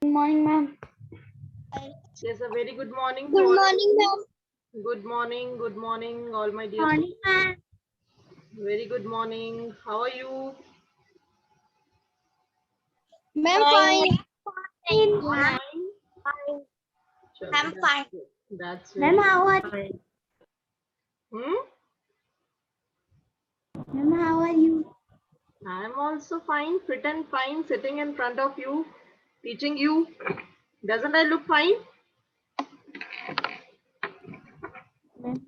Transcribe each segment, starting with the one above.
Good morning, ma'am. Yes, a very good morning to Good all. morning, ma'am. Good morning, all my dear Morning, ma'am. students. Very good morning. How are you? Ma'am, fine. Fine, All ma'am. fine? Chalo, I'm that's fine. good. That's Ma'am, very good. how are you? Hmm? Ma'am, how are you? I'm also fine, fit and fine, sitting in front of you, teaching you. Doesn't I look fine? Ma'am,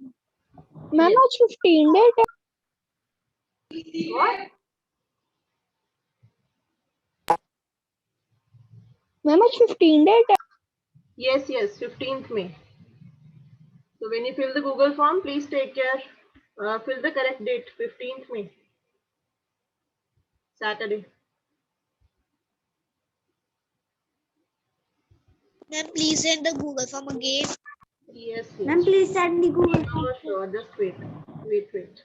Ma'am, Yes. आज 15 date है. What? Ma'am, आज 15 date है. Yes, 15th May. So when you fill the Google form, please take care. Fill the correct date, 15th May, Saturday. Ma'am, please send the Google form again. Yes, ma'am, yes. please send the Google Sure, form. sure. Just wait. Wait.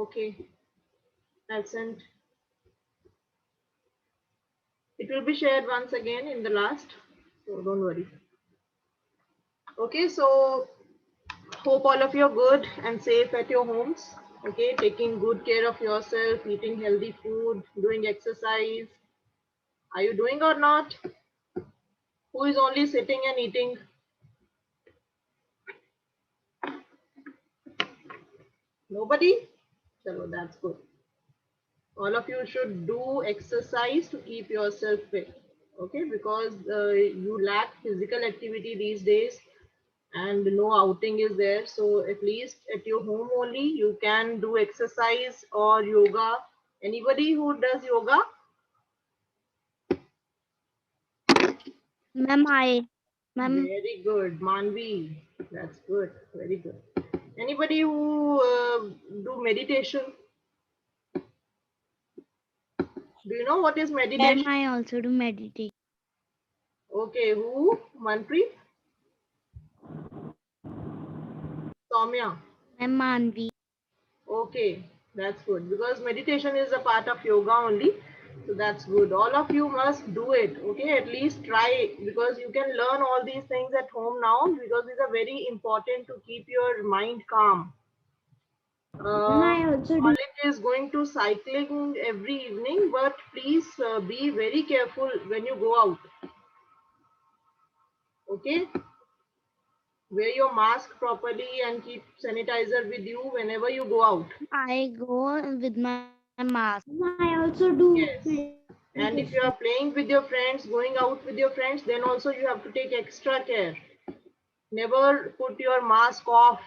Okay. I'll send. It will be shared once again in the last. So don't worry. Okay, so hope all of you are good and safe at your homes. Okay, taking good care of yourself, eating healthy food, doing exercise. Are you doing or not? Who is only sitting and eating? Nobody? Chalo, that's good. All of you should do exercise to keep yourself fit. Okay, because you lack physical activity these days and no outing is there. So at least at your home only you can do exercise or yoga. Anybody who does yoga? Ma'am, ma'am, Very good, Manvi. That's good. Very good. Anybody who do meditation? Do you know what is ma'am, meditation? I also do meditate. Okay, who? Manpreet? Soumya. Ma'am, Manvi. Okay, that's good because meditation is a part of yoga only. So that's good. All of you must do it. Okay, at least try it because you can learn all these things at home now because these are very important to keep your mind calm. Ma'am, I also do. Malik is going to cycling every evening, but please be very careful when you go out. Okay, wear your mask properly and keep sanitizer with you whenever you go out. I go with my mask. Ma'am, I also do Yes. And if you are playing with your friends, going out with your friends, then also you have to take extra care. Never put your mask off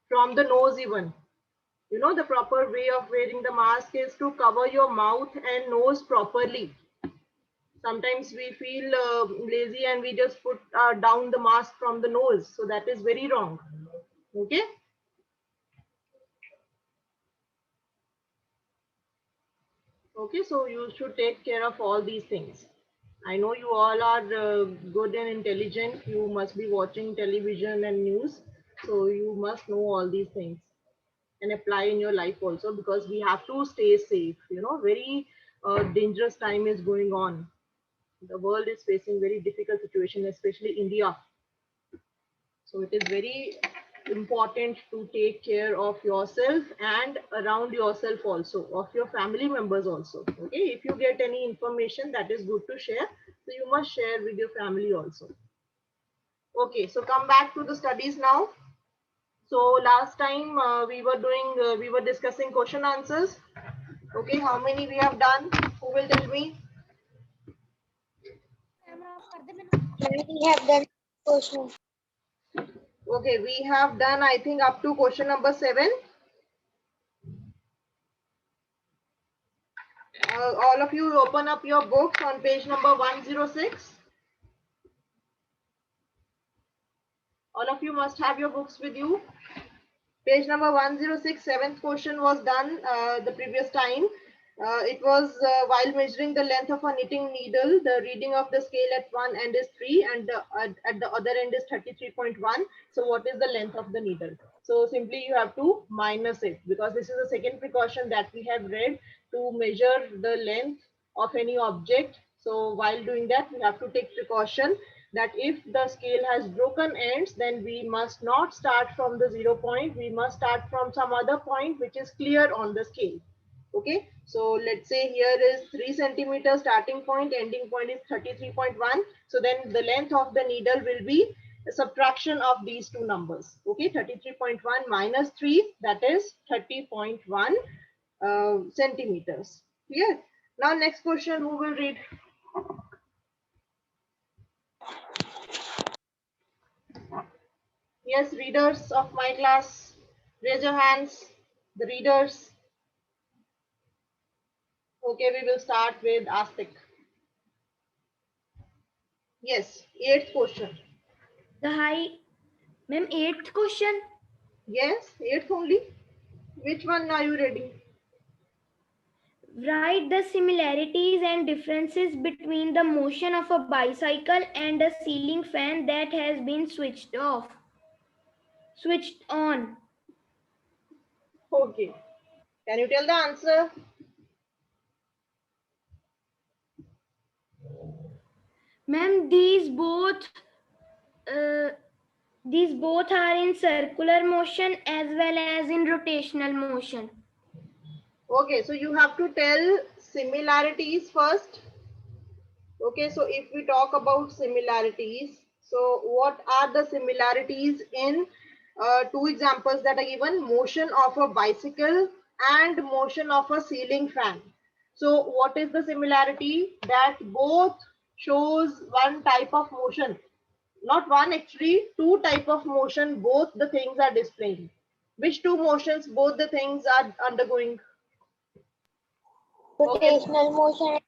from the nose even. You know, the proper way of wearing the mask is to cover your mouth and nose properly. Sometimes we feel lazy and we just put down the mask from the nose. So that is very wrong. Okay. Okay, so you should take care of all these things. I know you all are good and intelligent. You must be watching television and news. So you must know all these things and apply in your life also because we have to stay safe. You know, very dangerous time is going on. The world is facing very difficult situation, especially India. So it is very important to take care of yourself and around yourself also, of your family members also. Okay, if you get any information that is good to share, so you must share with your family also. Okay, so come back to the studies now. So last time we were discussing question answers. Okay, how many we have done? Who will tell me? We have done question. Okay, we have done I think up to question number 7. All of you open up your books on page number 106. All of you must have your books with you. Page number 106, seventh question was done the previous time. It was while measuring the length of a knitting needle, the reading of the scale at one end is 3 and at the other end is 33.1. So what is the length of the needle? So simply you have to minus it, because this is the second precaution that we have read to measure the length of any object. So while doing that, we have to take precaution that if the scale has broken ends, then we must not start from the 0 point. We must start from some other point which is clear on the scale. Okay, so let's say here is 3 centimeter starting point, ending point is 33.1. So then the length of the needle will be a subtraction of these two numbers. Okay, 33.1 minus 3, that is 30.1 centimeters. Clear? Now next question, who will read? Yes, readers of my class, raise your hands. The readers. Okay, we will start with Astik. Yes, 8th question. The high, ma'am, 8th question. Yes, 8th only. Which one are you reading? Write the similarities and differences between the motion of a bicycle and a ceiling fan that has been switched on. Okay. Can you tell the answer? Ma'am, these both are in circular motion as well as in rotational motion. Okay, so you have to tell similarities first. Okay, so if we talk about similarities, so what are the similarities in two examples that are given? Motion of a bicycle and motion of a ceiling fan. So what is the similarity? That both shows one type of motion. Not one, actually, two type of motion, both the things are displaying. Which two motions both the things are undergoing? Okay. Rotational motion and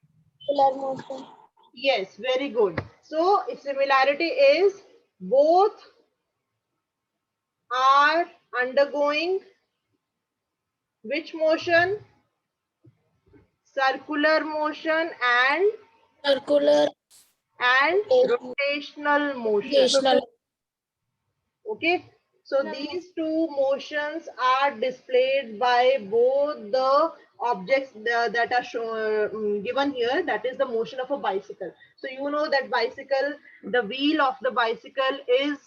circular motion. Yes, very good. So its similarity is both are undergoing which motion? Circular motion Circular and rotational motion. rotational. Okay, so these two motions are displayed by both the objects that are given here. That is the motion of a bicycle. So you know that bicycle, the wheel of the bicycle is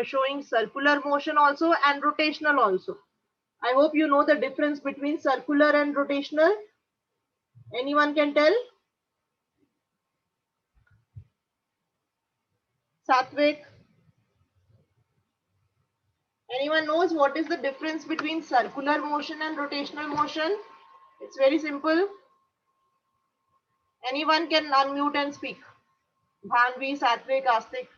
showing circular motion also and rotational also. I hope you know the difference between circular and rotational. Anyone can tell? Satvik? Anyone knows what is the difference between circular motion and rotational motion? It's very simple. Anyone can unmute and speak. Bhanvi, Satvik, Astik.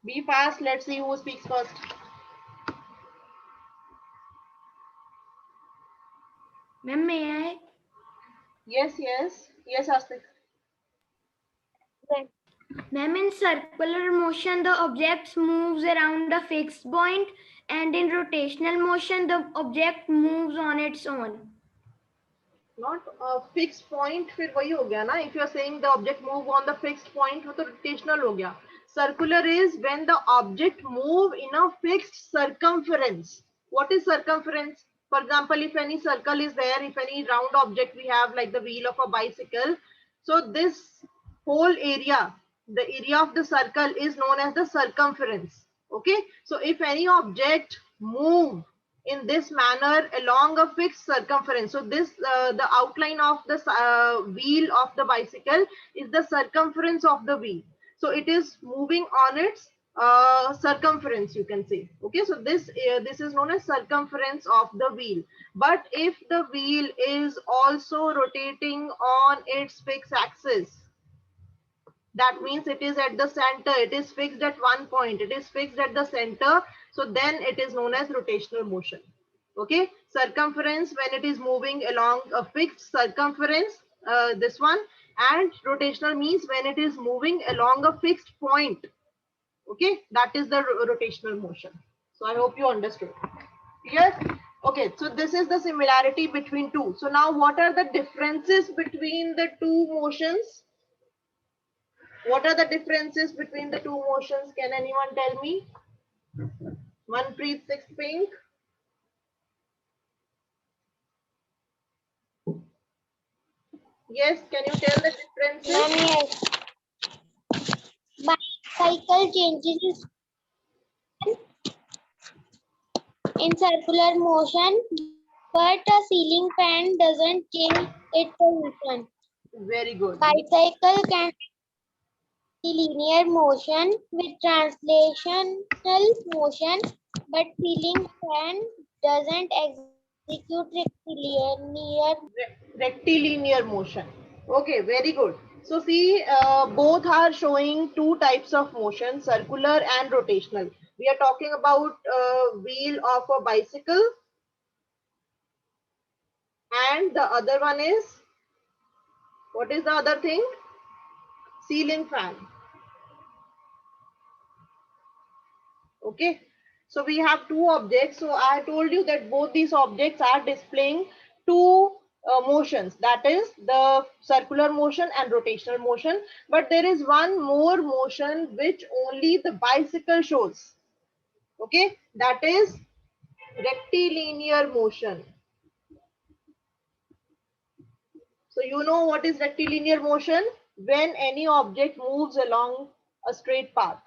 Be fast. Let's see who speaks first. Ma'am, may I? Yes, Astik. Ma'am, in circular motion, the object moves around a fixed point, and in rotational motion, the object moves on its own. Not a fixed point, फिर वही हो गया ना? If you are saying the object move on the fixed point, वो तो rotational हो गया. Circular is when the object move in a fixed circumference. What is circumference? For example, if any circle is there, if any round object we have like the wheel of a bicycle, so this whole area, the area of the circle is known as the circumference. Okay, so if any object move in this manner along a fixed circumference, so this the outline of the wheel of the bicycle is the circumference of the wheel, so it is moving on its circumference, you can say. Okay, so this is known as circumference of the wheel. But if the wheel is also rotating on its fixed axis, that means it is at the center, it is fixed at one point, it is fixed at the center, so then it is known as rotational motion. Okay, circumference when it is moving along a fixed circumference, this one, and rotational means when it is moving along a fixed point. Okay, that is the rotational motion. So I hope you understood. Yes. Okay, so this is the similarity between two. So now what are the differences between the two motions? What are the differences between the two motions? Can anyone tell me? Manpreet, sixth pink. Yes, can you tell the differences? Ma'am, yes. Bicycle changes in circular motion, but a ceiling fan doesn't change its position. Very good. Bicycle can linear motion with translational motion, but ceiling fan doesn't execute linear. Rectilinear motion. Okay, very good. So see, both are showing two types of motion, circular and rotational. We are talking about wheel of a bicycle, and the other one is, what is the other thing? Ceiling fan. Okay, so we have two objects. So I told you that both these objects are displaying two motions, that is the circular motion and rotational motion, but there is one more motion which only the bicycle shows. Okay, that is rectilinear motion. So you know what is rectilinear motion? When any object moves along a straight path.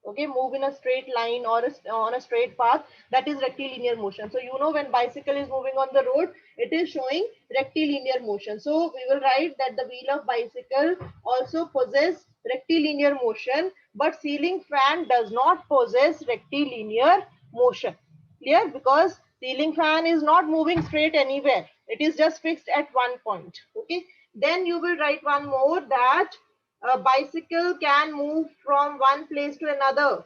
Okay, move in a straight line or on a straight path, that is rectilinear motion. So you know when bicycle is moving on the road, it is showing rectilinear motion. So we will write that the wheel of bicycle also possess rectilinear motion, but ceiling fan does not possess rectilinear motion. Clear? Because ceiling fan is not moving straight anywhere. It is just fixed at one point. Okay. Then you will write one more, that a bicycle can move from one place to another.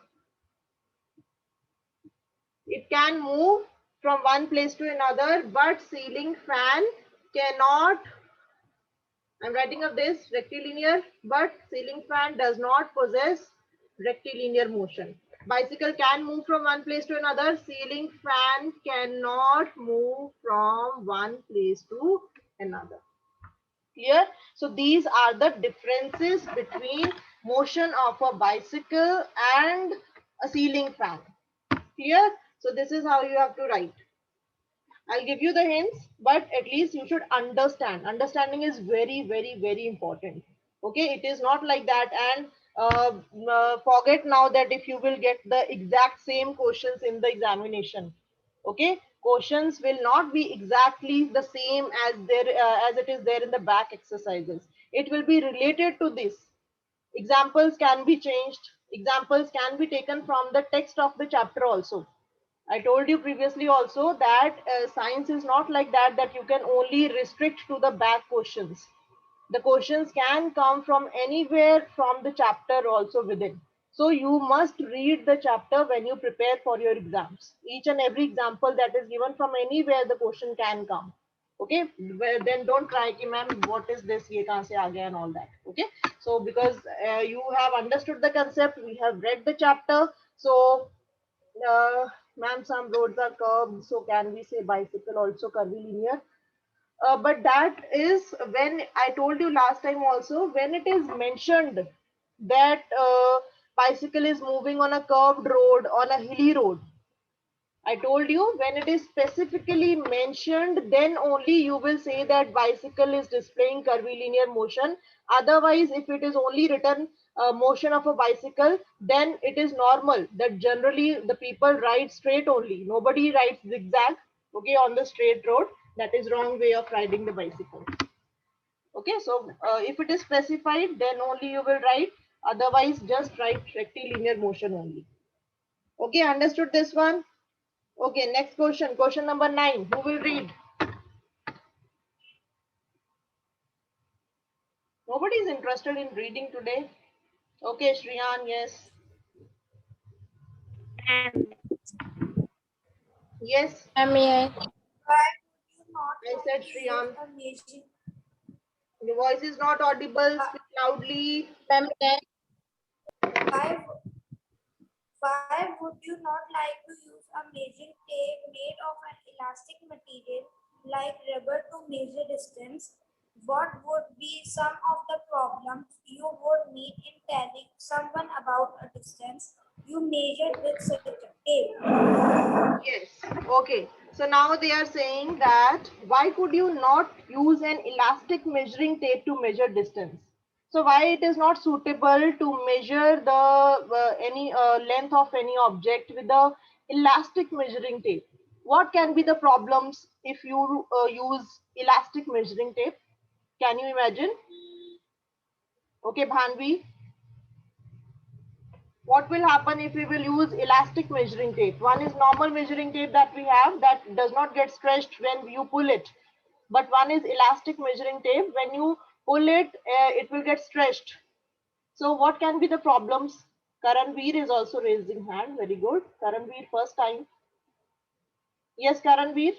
It can move from one place to another, but ceiling fan cannot. I'm writing up this rectilinear, but ceiling fan does not possess rectilinear motion. Bicycle can move from one place to another. Ceiling fan cannot move from one place to another. Clear? So these are the differences between motion of a bicycle and a ceiling fan. Clear? So this is how you have to write. I'll give you the hints, but at least you should understand. Understanding is very, very, very important. Okay, it is not like that. And forget now that if you will get the exact same questions in the examination. Okay, questions will not be exactly the same as as it is there in the back exercises. It will be related to this. Examples can be changed. Examples can be taken from the text of the chapter also. I told you previously also that science is not like that, that you can only restrict to the back questions. The questions can come from anywhere from the chapter also within. So you must read the chapter when you prepare for your exams. Each and every example that is given from anywhere, the question can come. Okay, well, then don't try ki ma'am, what is this, ye kahan se aa gaya and all that. Okay, so because you have understood the concept, we have read the chapter. So uh, ma'am, some roads are curved, so can we say bicycle also curvilinear? But that is when I told you last time also, when it is mentioned that bicycle is moving on a curved road, on a hilly road. I told you when it is specifically mentioned, then only you will say that bicycle is displaying curvilinear motion. Otherwise, if it is only written motion of a bicycle, then it is normal that generally the people ride straight only. Nobody rides zigzag, okay, on the straight road. That is wrong way of riding the bicycle. Okay, so if it is specified, then only you will write. Otherwise, just write rectilinear motion only. Okay, understood this one? Okay, next question. Question number 9. Who will read? Nobody is interested in reading today. Okay, Shriyan, yes. Yes, Ma'am, yes. Why would you not I like said to use Shriyan. a measuring Your voice is not audible. Speak loudly. Ma'am, yes. why why would you not like to use a measuring tape made of an elastic material like rubber to measure distance? What would be some of the problems you you would need in telling someone about a distance you measured with such a tape? Yes. Okay. So now they are saying that why could you not use an elastic measuring tape to measure distance? So why it is not suitable to measure the any length of any object with the elastic measuring tape? What can be the problems if you use elastic measuring tape? Can you imagine? Okay, Bhanvi. What will happen if we will use elastic measuring tape? One is normal measuring tape that we have that does not get stretched when you pull it. But one is elastic measuring tape. When you pull it, it will get stretched. So what can be the problems? Karanveer is also raising hand. Very good. Karanveer, first time. Yes, Karanveer.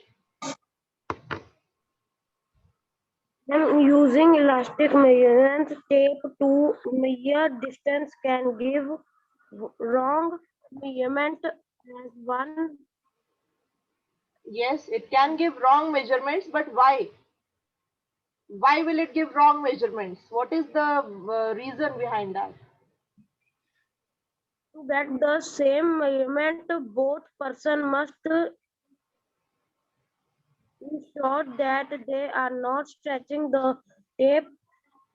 Then using elastic measurement tape to measure distance can give wrong measurement as one. Yes, it can give wrong measurements, but why? Why will it give wrong measurements? What is the reason behind that? To get the same measurement, both person must ensure that they are not stretching the tape,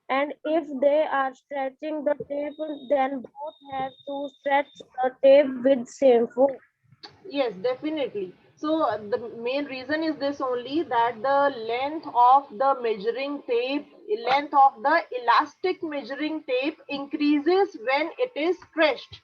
and if they are stretching the tape, then both have to stretch the tape with same force. Yes, definitely. So the main reason is this only, that the length of the measuring tape, length of the elastic measuring tape increases when it is stretched.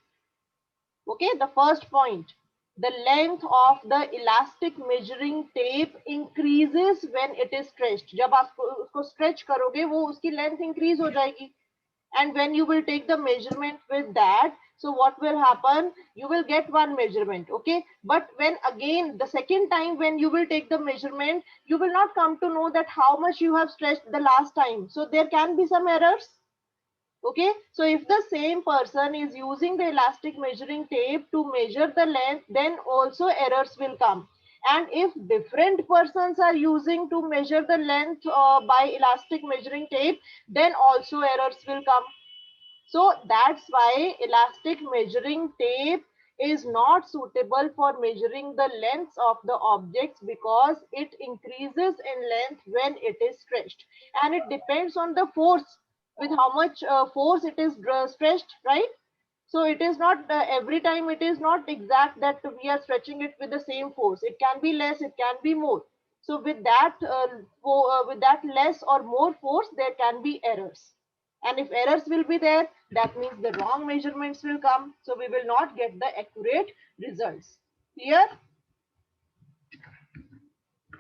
Okay, the first point. The length of the elastic measuring tape increases when it is stretched. जब आप उसको stretch करोगे, वो उसकी length increase हो जाएगी. And when you will take the measurement with that, so what will happen? You will get one measurement, okay? But when again the second time when you will take the measurement, you will not come to know that how much you have stretched the last time. So there can be some errors. Okay, so if the same person is using the elastic measuring tape to measure the length, then also errors will come. And if different persons are using to measure the length by elastic measuring tape, then also errors will come. So that's why elastic measuring tape is not suitable for measuring the lengths of the objects, because it increases in length when it is stretched, and it depends on the force, with how much force it is stretched, right? So it is not every time, it is not exact that we are stretching it with the same force. It can be less, it can be more. So with that less or more force, there can be errors. And if errors will be there, that means the wrong measurements will come. So we will not get the accurate results. Clear?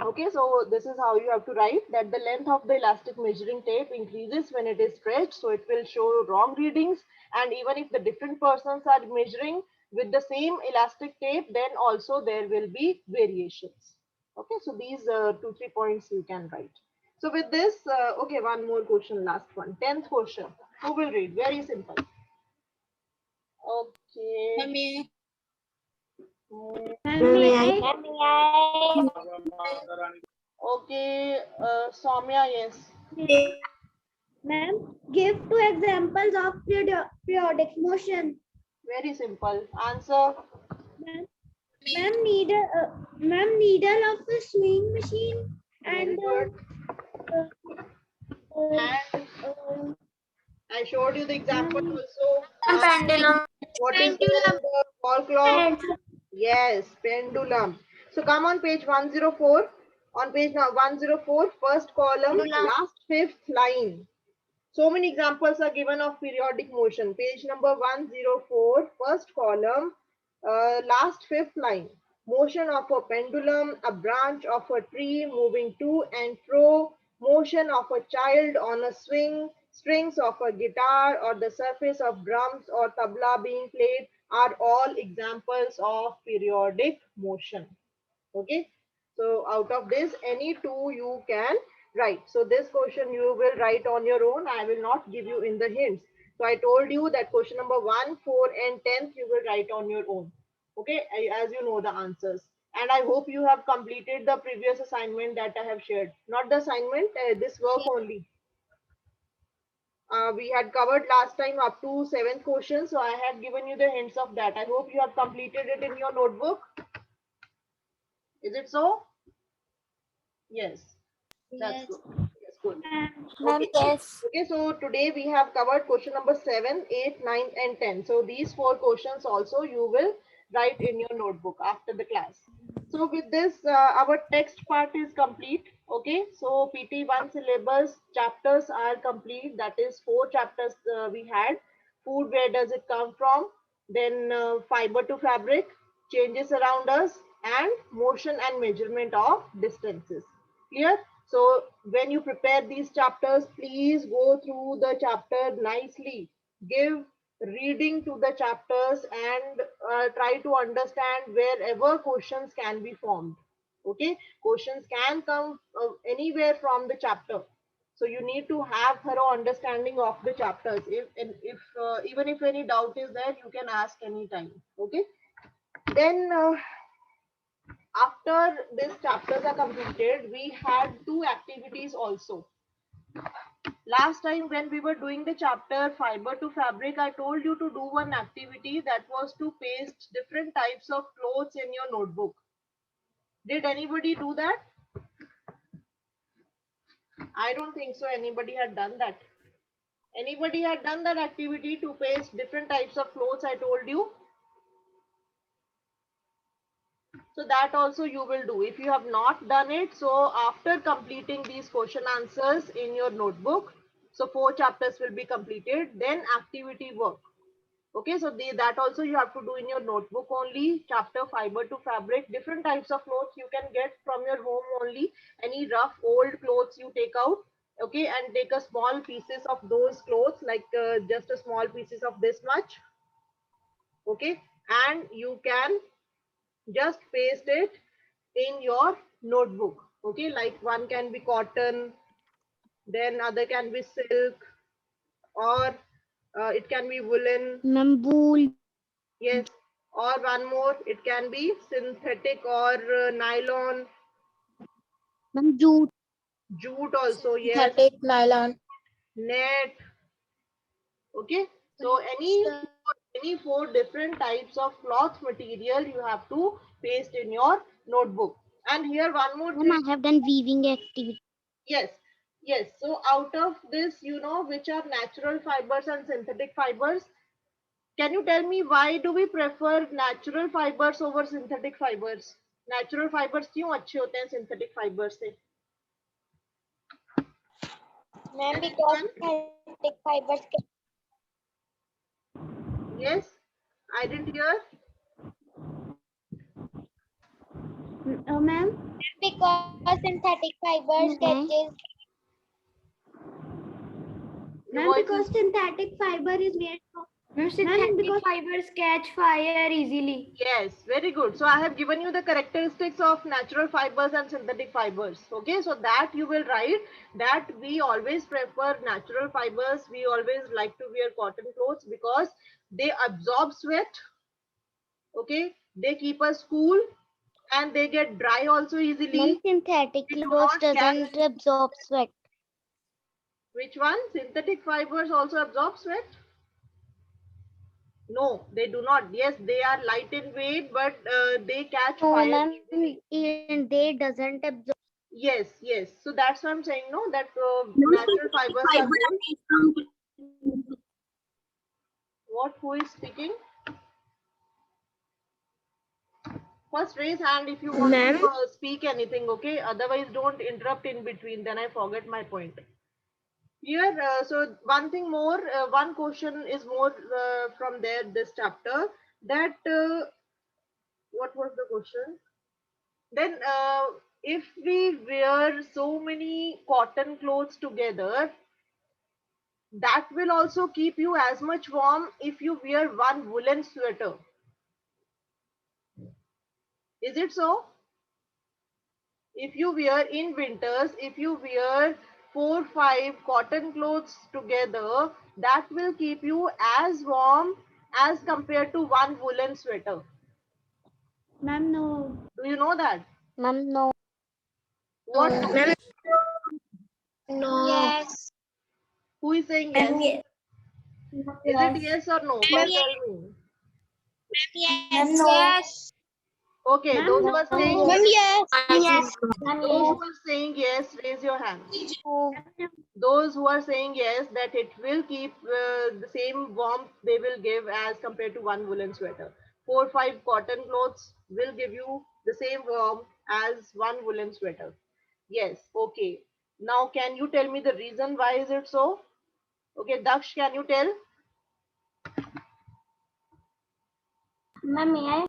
Okay, so this is how you have to write, that the length of the elastic measuring tape increases when it is stretched, so it will show wrong readings. And even if the different persons are measuring with the same elastic tape, then also there will be variations. Okay, so these 2-3 points you can write. So with this, okay, one more question, last one, 10th question. Who will read? Very simple. Okay. Okay, Soumya, yes. Ma'am, give two examples of periodic motion. Very simple. Answer. Ma'am, needle of a sewing machine Very and good. And uh, I showed you the example also. Pendulum. What is there in the wall clock? Yes, pendulum. So come on page 104. On page now 104, first column, last fifth line. So many examples are given of periodic motion. Page number 104, first column, last fifth line. Motion of a pendulum, a branch of a tree moving to and fro, motion of a child on a swing, strings of a guitar or the surface of drums or tabla being played are all examples of periodic motion. Okay, so out of this, any two you can write. So this question you will write on your own. I will not give you in the hints. So I told you that question number 1, 4 and 10th you will write on your own. Okay, as you know the answers. And I hope you have completed the previous assignment that I have shared. Not the assignment, this work only. We had covered last time up to 7th question, so I had given you the hints of that. I hope you have completed it in your notebook. Is it so? Yes, that's good. Yes, good. Okay. Okay, so today we have covered question number 7, 8, 9, and 10. So these 4 questions also you will write in your notebook after the class. So with this, our text part is complete. Okay, so PT1 syllabus chapters are complete. That is 4 chapters we had. Food, where does it come from? Then fiber to fabric, changes around us, and motion and measurement of distances. Clear? So when you prepare these chapters, please go through the chapter nicely. Give reading to the chapters and try to understand wherever questions can be formed. Okay, questions can come anywhere from the chapter. So you need to have thorough understanding of the chapters. If even if any doubt is there, you can ask anytime. Okay. Then after these chapters are completed, we had 2 activities also. Last time when we were doing the chapter fiber to fabric, I told you to do one activity that was to paste different types of clothes in your notebook. Did anybody do that? I don't think so. Anybody had done that. Anybody had done that activity to paste different types of clothes I told you? So that also you will do if you have not done it. So after completing these question answers in your notebook, so 4 chapters will be completed, then activity work. Okay, so that also you have to do in your notebook only. Chapter fiber to fabric, different types of clothes you can get from your home only. Any rough old clothes you take out, okay, and take a small pieces of those clothes, like just a small pieces of this much, okay, and you can just paste it in your notebook. Okay, like one can be cotton, then other can be silk, or it can be woolen. Wool. Yes, or one more, it can be synthetic or nylon, Jute. jute also. Yes, Nylon. net. Okay, so any 4 different types of cloth material you have to paste in your notebook. And here one more thing. I have done weaving activity. Yes, yes. So out of this, you know, which are natural fibers and synthetic fibers? Can you tell me why do we prefer natural fibers over synthetic fibers? Natural fibers क्यों अच्छे होते हैं synthetic fibers से? Ma'am, because synthetic fibers Yes, I didn't hear. Ma'am? because synthetic fibers catches. Your voice Because synthetic fiber is made of. Synthetic fibers catch fire easily. Yes, very good. So I have given you the characteristics of natural fibers and synthetic fibers. Okay, so that you will write that we always prefer natural fibers. We always like to wear cotton clothes because they absorb sweat. Okay, they keep us cool and they get dry also easily. Synthetic They do clothes not catch- doesn't absorb sweat. Which one? Synthetic fibers also absorb sweat? No, they do not. Yes, they are light in weight, but they catch fire easily. They doesn't absorb. Yes, yes. So that's what I'm saying, no, that natural fibers are good. What? Who is speaking? First raise hand if you want to speak anything, okay? Otherwise, don't interrupt in between. Then I forget my point. Here, so one thing more, one question is more from there, this chapter, that what was the question? Then if we wear so many cotton clothes together, that will also keep you as much warm if you wear one woolen sweater. Is it so? If you wear in winters, if you wear 4-5 cotton clothes together, that will keep you as warm as compared to one woolen sweater. Ma'am, no. Do you know that? Ma'am, no. What? No. Yes. Who is saying yes? Is it yes or no? First tell me. Yes. Okay, those who are saying Ma'am, yes, yes. those who are saying yes, raise your hand. Those who are saying yes, that it will keep the same warmth they will give as compared to one woolen sweater. 4 or 5 cotton clothes will give you the same warmth as one woolen sweater. Yes, okay. Now, can you tell me the reason why is it so? Okay, Daksh, can you tell? Ma'am, may I?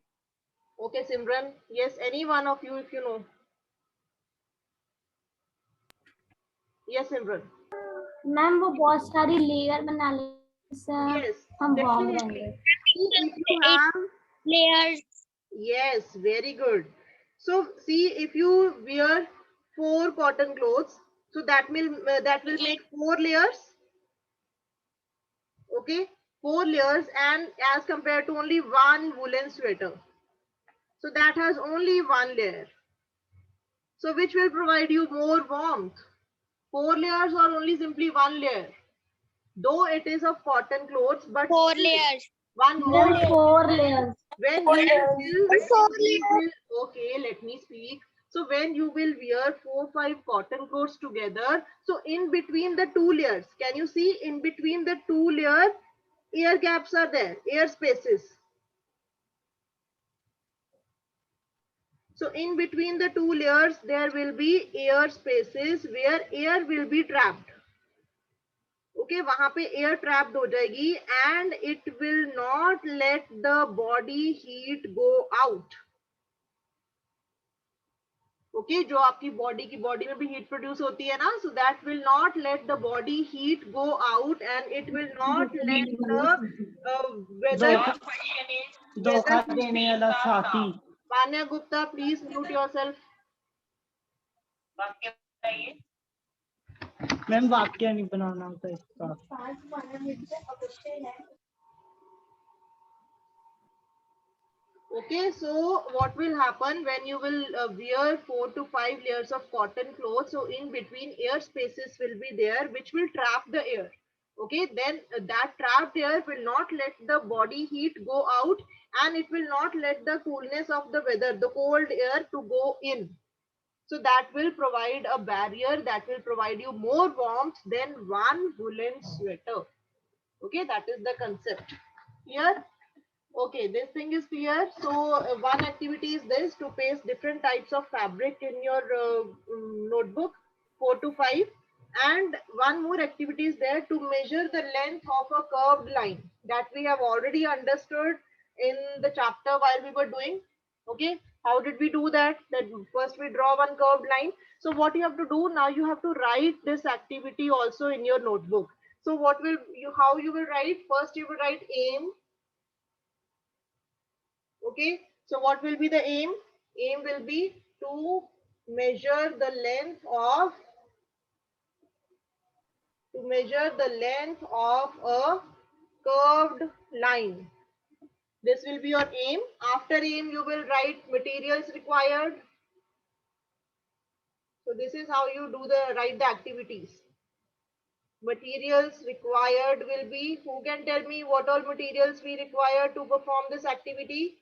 Okay, Simran. Yes, any one of you if you know. Yes, Simran. Ma'am वो बहुत सारी layer बना ले sir Yes, हम warm definitely. रहेंगे If you have, layers. yes, very good. So see, if you wear 4 cotton clothes, so that will make 4 layers. Okay, 4 layers, and as compared to only one woolen sweater, so that has only one layer. So which will provide you more warmth? 4 layers or only simply one layer? Though it is of cotton clothes, but 4 still layers. one more layer. 4 layers. When you will, okay, let me speak. So when you will wear 4 5 cotton clothes together, so in between the 2 layers, can you see in between the 2 layers, air gaps are there, air spaces. So in between the 2 layers, there will be air spaces where air will be trapped. Okay, वहां पे air trapped हो जाएगी and it will not let the body heat go out. Okay, जो आपकी body में भी heat produce होती है ना, so that will not let the body heat go out and it will not let the weather. धोखा देने वाला साथी Panya Gupta, please mute yourself. Ma'am वाक्य नहीं बनाना होता इसका Okay, so what will happen when you will wear 4 to 5 layers of cotton clothes? So in between, air spaces will be there, which will trap the air. Okay, then that trapped air will not let the body heat go out, and it will not let the coolness of the weather, the cold air, to go in. So that will provide a barrier that will provide you more warmth than one woolen sweater. Okay, that is the concept. Here. Okay, this thing is clear. So one activity is this, to paste different types of fabric in your notebook, 4 to 5. And one more activity is there, to measure the length of a curved line, that we have already understood in the chapter while we were doing. Okay, how did we do that? That first we draw one curved line. So what you have to do now, you have to write this activity also in your notebook. So what will you, how you will write? First you will write aim. Okay, so what will be the aim? Aim will be to measure the length of a curved line. This will be your aim. After aim, you will write materials required. So this is how you do write the activities. Materials required will be, who can tell me what all materials we require to perform this activity?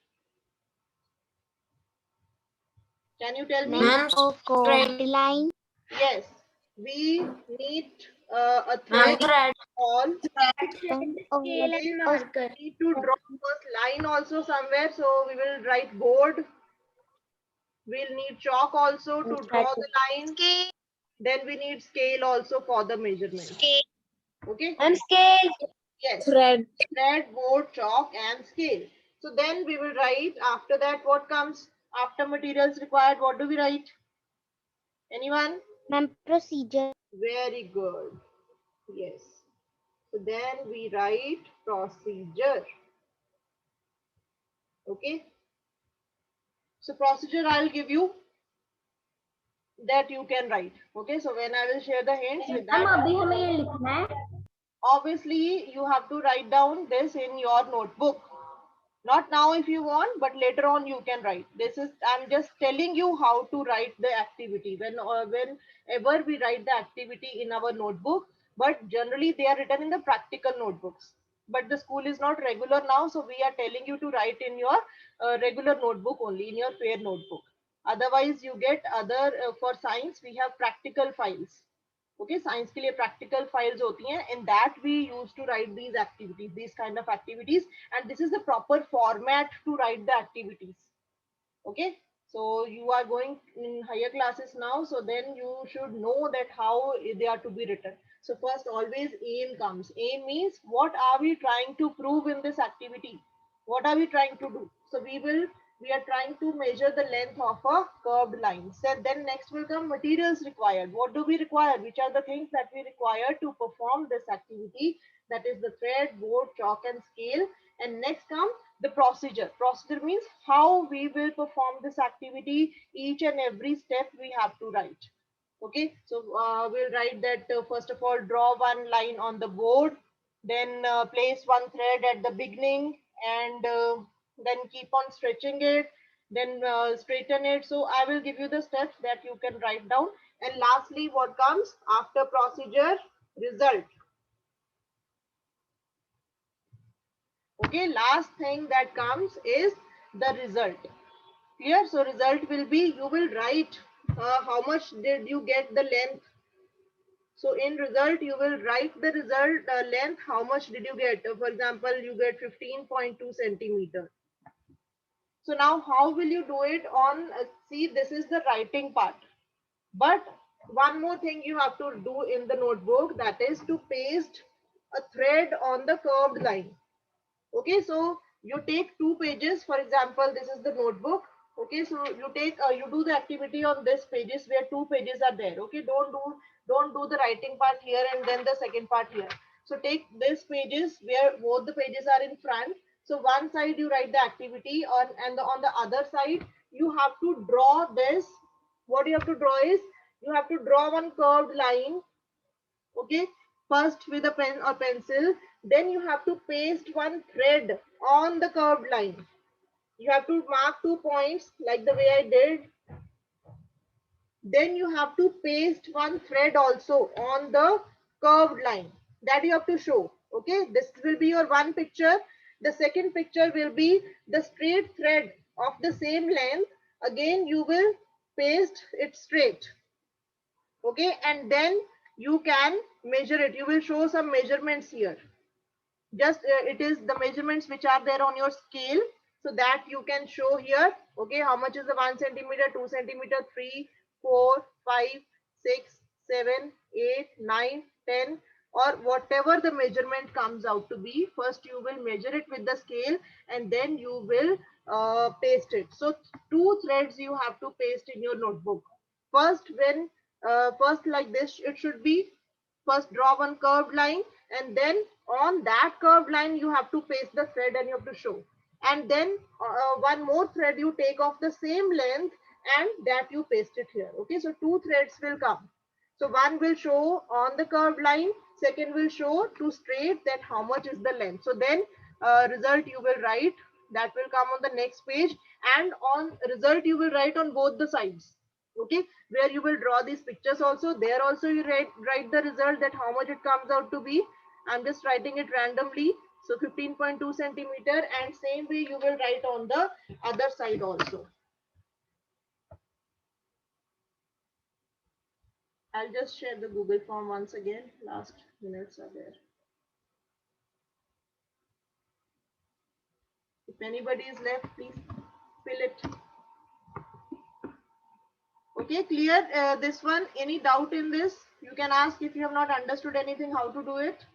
Can you tell me? Straight line. Yes, we need a thread, all. Scale and marker. We need to draw first line also somewhere, so we will write board. We'll need chalk also to draw the line. Then we need scale also for the measurement. Okay. And scale. Yes. Thread. Thread, board, chalk, and scale. So then we will write, after that what comes after materials required? What do we write? Anyone? Ma'am, procedure. Very good. Yes. So then we write procedure. Okay. So procedure I'll give you, that you can write. Okay. So when I will share the hints with ma'am that, अभी हमें ये लिखना है obviously you have to write down this in your notebook. Not now if you want, but later on you can write. This is, I'm just telling you how to write the activity. Whenever we write the activity in our notebook, but generally they are written in the practical notebooks. But the school is not regular now, so we are telling you to write in your regular notebook only, in your fair notebook. Otherwise you get other for science we have practical files. Okay, science के लिए practical files होती हैं, in that we used to write these activities, these kind of activities, and this is the proper format to write the activities. Okay, so you are going in higher classes now, so then you should know that how they are to be written. So first always aim comes. Aim means what are we trying to prove in this activity, what are we trying to do. So we are trying to measure the length of a curved line. So then next will come materials required. What do we require, which are the things that we require to perform this activity, that is the thread, board, chalk and scale. And next come the procedure. Procedure means how we will perform this activity, each and every step we have to write. Okay, so we'll write that first of all draw one line on the board, then place one thread at the beginning, and then keep on stretching it, then straighten it. So I will give you the steps that you can write down. And lastly, what comes after procedure? Result. Okay, last thing that comes is the result. Clear? So result will be, you will write how much did you get the length. So in result, you will write the result length, how much did you get. For example, you get 15.2 centimeter. So now how will you do it on, see, this is the writing part. But one more thing you have to do in the notebook, that is to paste a thread on the curved line. Okay, so you take 2 pages. For example, this is the notebook. Okay, so you take you do the activity on this pages where 2 pages are there. Okay, don't do the writing part here and then the second part here. So take this pages where both the pages are in front. So one side you write the activity on, and on the other side you have to draw this. What you have to draw is, you have to draw one curved line. Okay, first with a pen or pencil, then you have to paste one thread on the curved line. You have to mark 2 points like the way I did. Then you have to paste one thread also on the curved line, that you have to show. Okay, this will be your one picture. The second picture will be the straight thread of the same length. Again you will paste it straight. Okay, and then you can measure it. You will show some measurements here. Just it is the measurements which are there on your scale, so that you can show here. Okay, how much is the 1 centimeter, 2 centimeter, 3, 4, 5, 6, 7, 8, 9, 10, or whatever the measurement comes out to be. First you will measure it with the scale, and then you will paste it. So 2 threads you have to paste in your notebook. First, when first like this, it should be, first draw one curved line, and then on that curved line you have to paste the thread and you have to show. And then one more thread you take off the same length, and that you paste it here. Okay, so 2 threads will come. So one will show on the curved line, second will show to straight, that how much is the length. So then result you will write, that will come on the next page, and on result you will write on both the sides. Okay, where you will draw these pictures also, there also you write the result, that how much it comes out to be. I'm just writing it randomly. So 15.2 centimeter, and same way you will write on the other side also. I'll just share the Google form once again. Last minutes are there. If anybody is left, please fill it. Okay, clear this one? Any doubt in this? You can ask if you have not understood anything, how to do it.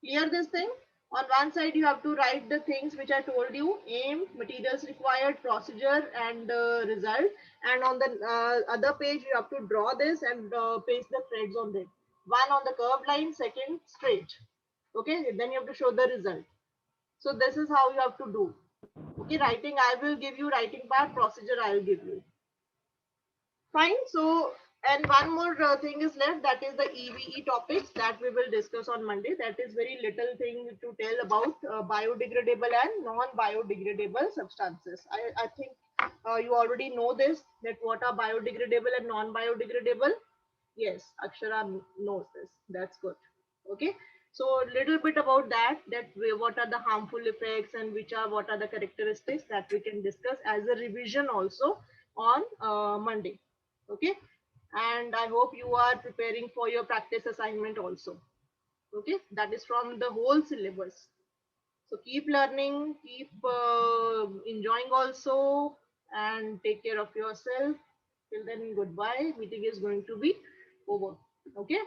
Clear this thing? On one side you have to write the things which I told you: aim, materials required, procedure, and result. And on the other page you have to draw this and paste the threads on it. One on the curved line, second straight. Okay, then you have to show the result. So this is how you have to do. Okay, writing I will give you, writing part, procedure I will give you. Fine. So, and one more thing is left, that is the EVE topics that we will discuss on Monday. That is very little thing to tell about biodegradable and non-biodegradable substances. I think You already know this, that what are biodegradable and non-biodegradable. Yes, Akshara knows this. That's good. Okay. So a little bit about that, what are the harmful effects and what are the characteristics that we can discuss as a revision also on Monday. Okay. And I hope you are preparing for your practice assignment also. Okay. That is from the whole syllabus. So keep learning, keep enjoying also, and take care of yourself. Till then, goodbye. Meeting is going to be over. Okay.